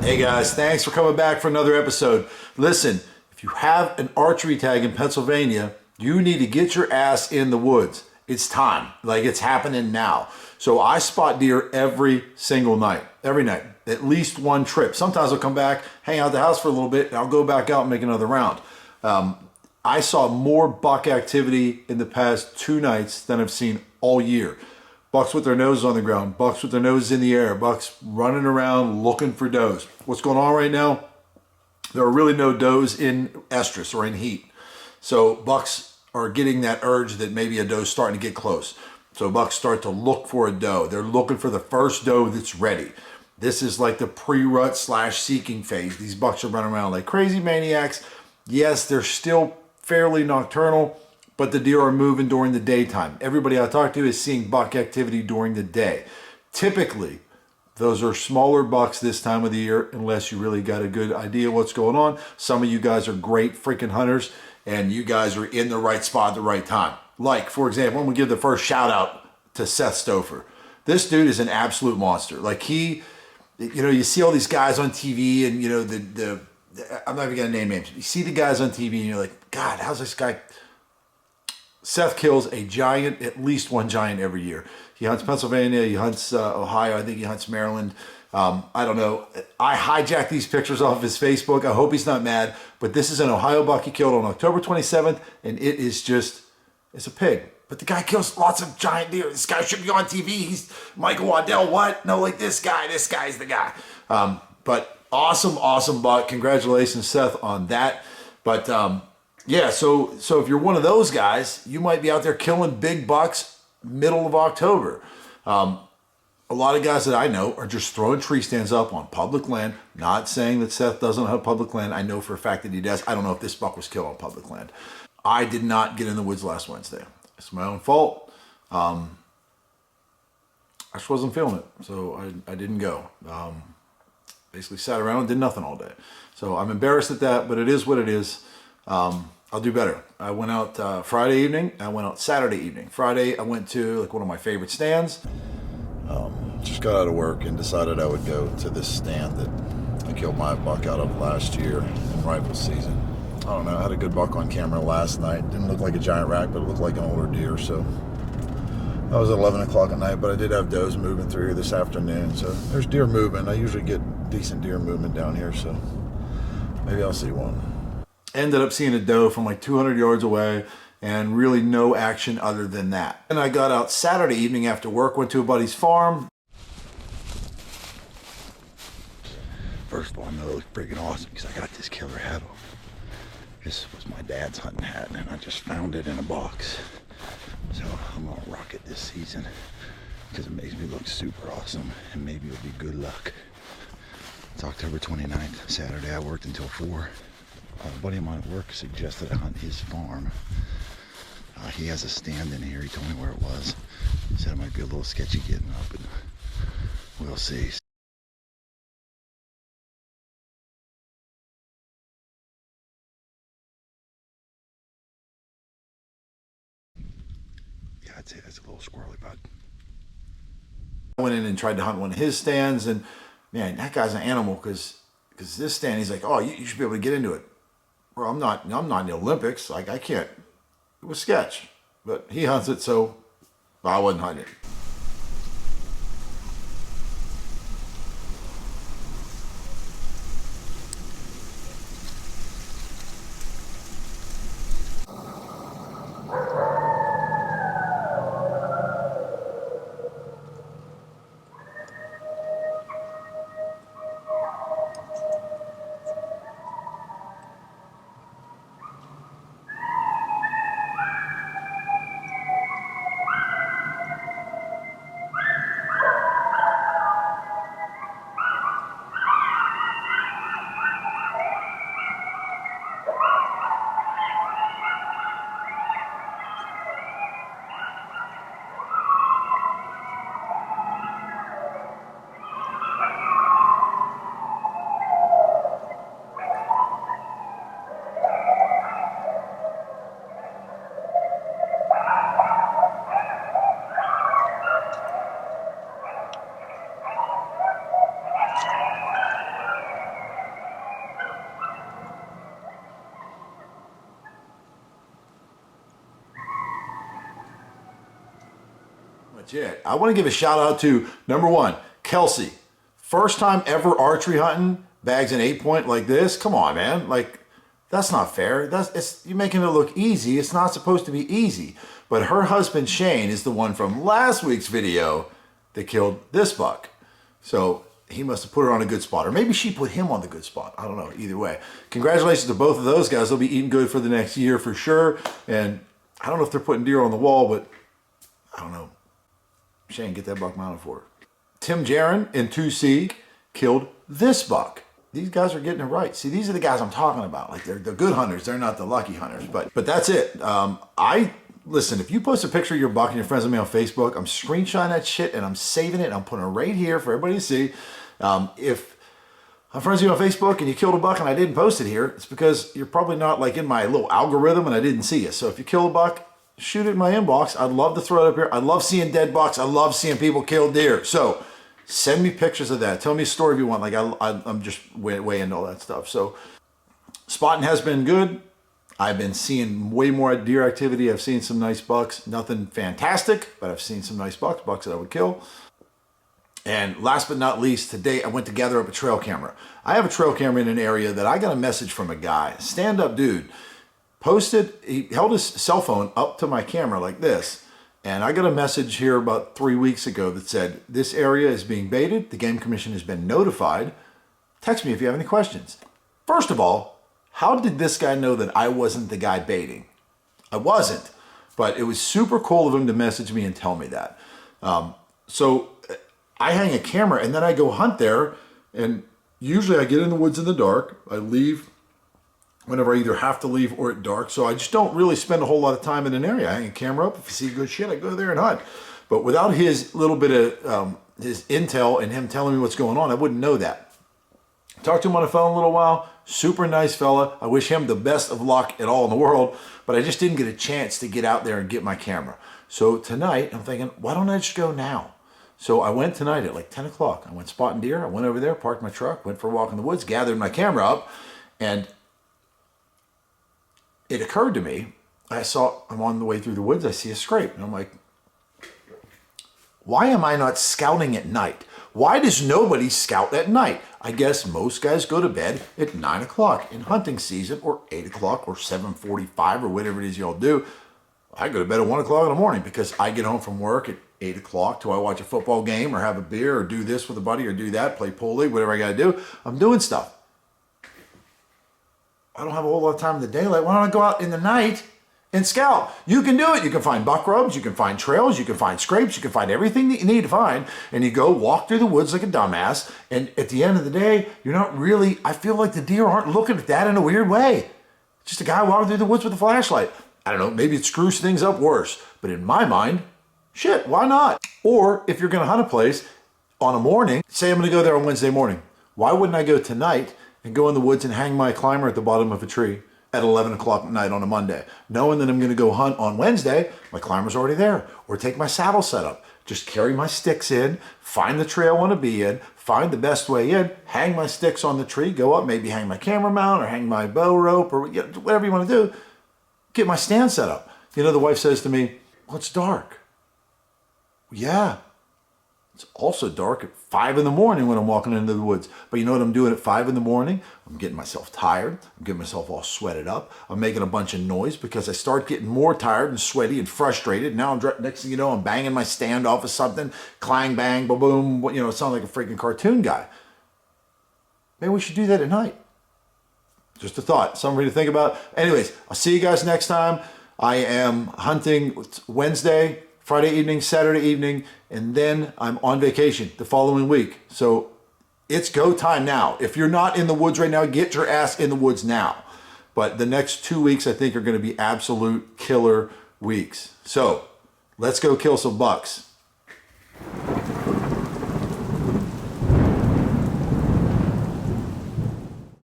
Hey guys, thanks for coming back for another episode. Listen, if you have an archery tag in Pennsylvania, you need to get your ass in the woods. It's time. Like, it's happening now. So I spot deer every single night. Every night. At least one trip. Sometimes I'll come back, hang out at the house for a little bit, and I'll go back out and make another round. I saw more buck activity in the past 2 nights than I've seen all year. Bucks with their noses on the ground, bucks with their noses in the air, bucks running around looking for does. What's going on right now? There are really no does in estrus or in heat. So bucks are getting that urge that maybe a doe's starting to get close. So bucks start to look for a doe. They're looking for the first doe that's ready. This is like the pre-rut / seeking phase. These bucks are running around like crazy maniacs. Yes, they're still fairly nocturnal, but the deer are moving during the daytime. Everybody I talk to is seeing buck activity during the day. Typically, those are smaller bucks this time of the year, unless you really got a good idea what's going on. Some of you guys are great freaking hunters, and you guys are in the right spot at the right time. Like, for example, I'm gonna give the first shout out to Seth Stouffer. This dude is an absolute monster. Like, you see all these guys on TV, and I'm not even gonna name names. You see the guys on TV, and you're like, God, how's this guy? Seth kills a giant, at least one giant every year. He hunts Pennsylvania, he hunts Ohio, I think he hunts Maryland. I don't know. I hijacked these pictures off of his Facebook. I hope he's not mad, but this is an Ohio buck he killed on October 27th, and it is just, it's a pig. But the guy kills lots of giant deer. This guy should be on TV. He's Michael Waddell. What? No, like this guy's the guy. But awesome buck. Congratulations, Seth, on that. But yeah, so if you're one of those guys, you might be out there killing big bucks middle of October. A lot of guys that I know are just throwing tree stands up on public land. Not saying that Seth doesn't have public land. I know for a fact that he does. I don't know if this buck was killed on public land. I did not get in the woods last Wednesday. It's my own fault. I just wasn't feeling it, so I didn't go. Basically sat around and did nothing all day. So I'm embarrassed at that, but it is what it is. I'll do better. I went out Friday evening. I went out Saturday evening. Friday, I went to like one of my favorite stands. Just got out of work and decided I would go to this stand that I killed my buck out of last year in rifle season. I don't know. I had a good buck on camera last night. Didn't look like a giant rack, but it looked like an older deer. So that was 11 o'clock at night, but I did have does moving through here this afternoon. So there's deer moving. I usually get decent deer movement down here, so maybe I'll see one. Ended up seeing a doe from like 200 yards away, and really no action other than that. And I got out Saturday evening after work, went to a buddy's farm. First of all, I know it looks freaking awesome because I got this killer hat on. This was my dad's hunting hat, and I just found it in a box. So I'm gonna rock it this season because it makes me look super awesome, and maybe it'll be good luck. It's October 29th, Saturday. I worked until 4. A buddy of mine at work suggested I hunt his farm. He has a stand in here. He told me where it was. He said it might be a little sketchy getting up, and we'll see. Yeah, I'd say that's a little squirrely, bud. I went in and tried to hunt one of his stands, and man, that guy's an animal because this stand, he's like, oh, you should be able to get into it. Well, I'm not in the Olympics. Like, I can't. It was sketch. But he hunts it, so I wasn't hunting it. legit. I want to give a shout out to number one, Kelsey. First time ever archery hunting, bags an 8-point like this. Come on, man. Like, that's not fair. You're making it look easy. It's not supposed to be easy. But her husband, Shane, is the one from last week's video that killed this buck. So he must have put her on a good spot. Or maybe she put him on the good spot. I don't know. Either way. Congratulations to both of those guys. They'll be eating good for the next year for sure. And I don't know if they're putting deer on the wall, but I don't know. Shane, get that buck mounted for her. Tim Jaron in 2C killed this buck. These guys are getting it right. See, these are the guys I'm talking about. Like, they're good hunters. They're not the lucky hunters. But that's it. Listen, if you post a picture of your buck and your friends with me on Facebook, I'm screenshotting that shit and I'm saving it and I'm putting it right here for everybody to see. If I'm friends with you on Facebook and you killed a buck and I didn't post it here, it's because you're probably not like in my little algorithm and I didn't see you. So if you kill a buck, shoot it in my inbox. I'd love to throw it up here. I love seeing dead bucks. I love seeing people kill deer. So send me pictures of that. Tell me a story if you want. Like, I'm just way into all that stuff. So spotting has been good. I've been seeing way more deer activity. I've seen some nice bucks. Nothing fantastic, but I've seen some nice bucks that I would kill. And last but not least, today I went to gather up a trail camera. I have a trail camera in an area that I got a message from a guy, stand-up dude, he held his cell phone up to my camera like this. And I got a message here about 3 weeks ago that said, this area is being baited. The Game Commission has been notified. Text me if you have any questions. First of all, how did this guy know that I wasn't the guy baiting? I wasn't, but it was super cool of him to message me and tell me that. So I hang a camera and then I go hunt there, and usually I get in the woods in the dark. I leave whenever I either have to leave or at dark. So I just don't really spend a whole lot of time in an area. I hang a camera up. If I see good shit, I go there and hunt. But without his little bit of his intel and him telling me what's going on, I wouldn't know that. Talked to him on the phone a little while. Super nice fella. I wish him the best of luck at all in the world, but I just didn't get a chance to get out there and get my camera. So tonight, I'm thinking, why don't I just go now? So I went tonight at like 10 o'clock. I went spotting deer. I went over there, parked my truck, went for a walk in the woods, gathered my camera up, and it occurred to me, I'm on the way through the woods, I see a scrape, and I'm like, why am I not scouting at night? Why does nobody scout at night? I guess most guys go to bed at 9 o'clock in hunting season, or 8 o'clock, or 7:45, or whatever it is y'all do. I go to bed at 1 o'clock in the morning because I get home from work at 8 o'clock till I watch a football game or have a beer or do this with a buddy or do that, play pool league, whatever I got to do. I'm doing stuff. I don't have a whole lot of time in the daylight. Why don't I go out in the night and scout? You can do it. You can find buck rubs, you can find trails, you can find scrapes, you can find everything that you need to find, and you go walk through the woods like a dumbass, and at the end of the day, you're not really, I feel like the deer aren't looking at that in a weird way. Just a guy walking through the woods with a flashlight. I don't know, maybe it screws things up worse, but in my mind, shit, why not? Or if you're gonna hunt a place on a morning, say I'm gonna go there on Wednesday morning, why wouldn't I go tonight and go in the woods and hang my climber at the bottom of a tree at 11 o'clock at night on a Monday, knowing that I'm going to go hunt on Wednesday, my climber's already there, or take my saddle set up, just carry my sticks in, find the tree I want to be in, find the best way in, hang my sticks on the tree, go up, maybe hang my camera mount or hang my bow rope or whatever you want to do, get my stand set up. You know, the wife says to me, well, it's dark. Yeah. It's also dark at 5 in the morning when I'm walking into the woods. But you know what I'm doing at 5 in the morning? I'm getting myself tired. I'm getting myself all sweated up. I'm making a bunch of noise because I start getting more tired and sweaty and frustrated. Now next thing you know, I'm banging my stand off of something. Clang, bang, boom, boom. You know, it sounds like a freaking cartoon guy. Maybe we should do that at night. Just a thought. Something to think about. Anyways, I'll see you guys next time. I am hunting Wednesday, Friday evening, Saturday evening, and then I'm on vacation the following week. So it's go time now. If you're not in the woods right now, get your ass in the woods now. But the next 2 weeks, I think, are going to be absolute killer weeks. So let's go kill some bucks.